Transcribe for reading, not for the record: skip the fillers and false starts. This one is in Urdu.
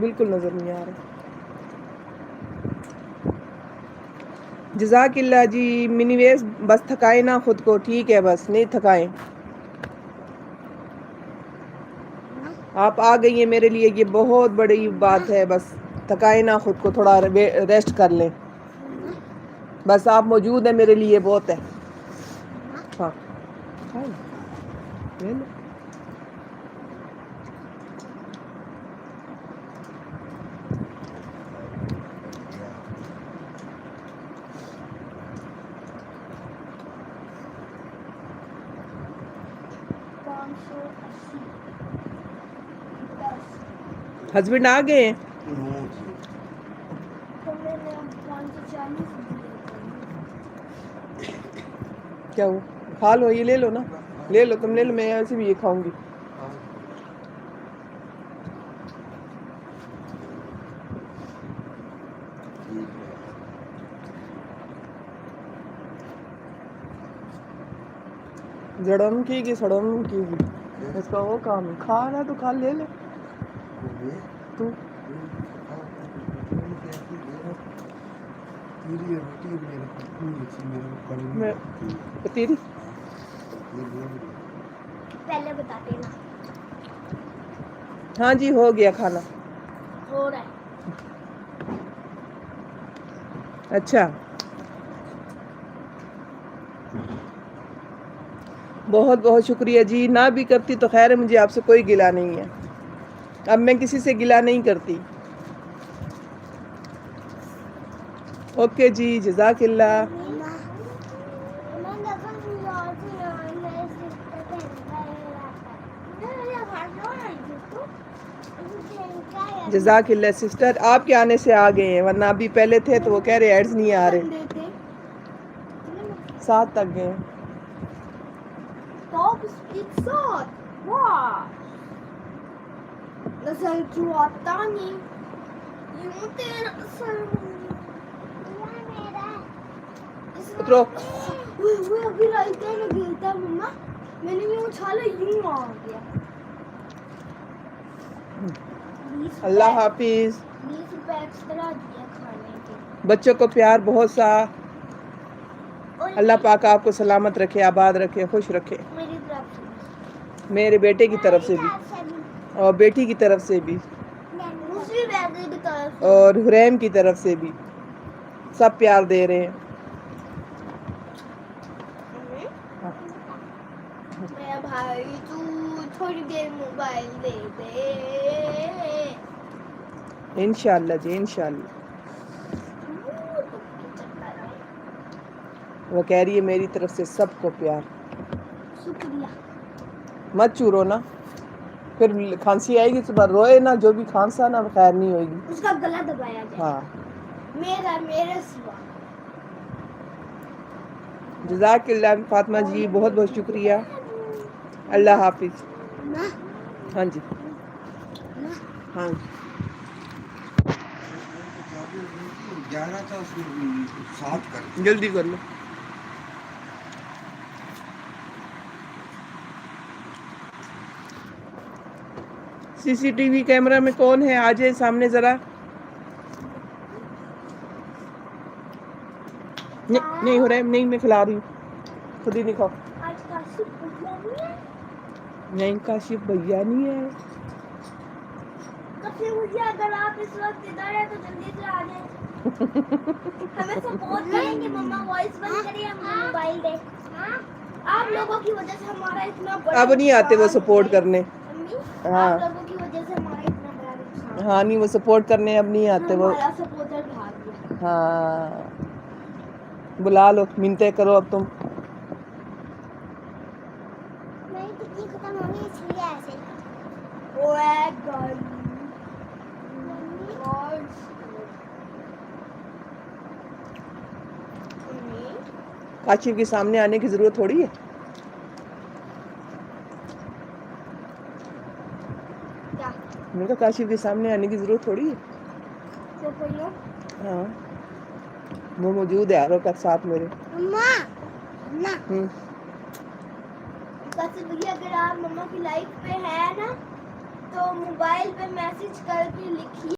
بالکل نظر نہیں آ رہا. جزاک اللہ جی. منی ویز بس تھکائے نہ خود کو. ٹھیک ہے بس نہیں تھکائیں. آپ آ گئی ہیں میرے لیے یہ بہت بڑی بات ہے. بس تھکائے نہ خود کو. تھوڑا ریسٹ کر لیں. بس آپ موجود ہیں میرے لیے بہت ہے. ہاں لے لو. ہسبینڈ آ گئے ہیں. کیا ہوا؟ کھا لو. یہ لے لو نا. لے لو تم لے لو. میں ایسے بھی یہ کھاؤں گی. جڑم کی گی سڑم کی گی. اس کا وہ کام ہے. کھا رہا تو کھا. لے لے تو. تیری پہلے بتاتے نا. ہاں جی ہو گیا کھانا. ہو رہا ہے. اچھا. بہت بہت شکریہ جی. نہ بھی کرتی تو خیر ہے. مجھے آپ سے کوئی گلہ نہیں ہے. اب میں کسی سے گلہ نہیں کرتی. اوکے جی. جزاک اللہ. جزاک اللہ سسٹر. آپ کے آنے سے آ گئے ہیں ورنہ ابھی پہلے تھے تو وہ کہہ رہے ایڈز نہیں آ رہے. 7 تک گئے. نظر کیوں آتا نہیں. یوں تیرا سر اترو. ابھی رہتے نا گرتا مما. میں نے یوں اچھالا یوں آ گیا. اللہ حافظ. 20 روپے ایکسٹرا دیا کھانے کے. بچوں کو پیار بہت سا. اللہ پاک آپ کو سلامت رکھے. آباد رکھے. خوش رکھے. میری طرف سے بھی. میرے بیٹے کی طرف سے بھی. اور بیٹی کی طرف سے بھی. دوسری بیٹی کی طرف سے. اور حریم کی طرف سے بھی. سب پیار دے رہے ہیں. میرا بھائی تو تھوڑی دیر موبائل دے دے. انشاءاللہ جی انشاءاللہ. وہ کہہ رہی ہے میری طرف سے سب کو پیار. شکریہ. مت چورو نا. پھر کھانسی آئے گی صبح روئے نا. جو بھی کھانسا نا خیر نہیں ہوئے گی. اس کا گلا دبایا جائے. ہاں. میرے سوا. جزاک اللہ فاطمہ جی. بہت بہت شکریہ. اللہ حافظ. ہاں جی. ہاں جی. 11 تھا اس میں 7 کر. جلدی کر لو. سی سی ٹی وی کیمرہ میں کون ہے؟ آ جائے سامنے ذرا. نہیں ہو رہا ہے. نہیں میں کھلا رہی ہوں. خود ہی نہیں کھاؤ. آج کاشف بھیا نہیں ہے. نہیں کاشف بھیا نہیں ہے. کاشف بھیا اگر آپ اس وقت ادھر ہیں تو جلدی سے آ جائیں. ہمیں سپورٹ کریں گے. مما وائس بند کریے. ہم موبائل دیں. آپ لوگوں کی وجہ سے ہمارا اتنا بڑا اب نہیں آتے وہ نقصان ہوا سپورٹ ہے. کرنے. امی ہاں آپ لوگوں کی وجہ سے ہمارا اتنا بڑا نقصان ہاں نہیں وہ سپورٹ کرنے اب نہیں آتے وہ. ہمارا سپورٹر بھاگ گیا. ہاں بلا لو. منتیں کرو اب تم. نہیں کتنی ختم ہو گئی اس لیے ایسے. اوے گائی. کاشف کے سامنے آنے کی ضرورت تھوڑی ہے. کیا میں نے کہا کاشف کے سامنے آنے کی ضرورت تھوڑی ہے. تو پڑھو. ہاں وہ موجود ہے آرو کا ساتھ میرے. مما نا ہوں. کاشف بھیا اگر آپ مما کی لائف پہ ہے نا تو موبائل پہ میسج کر کے لکھیے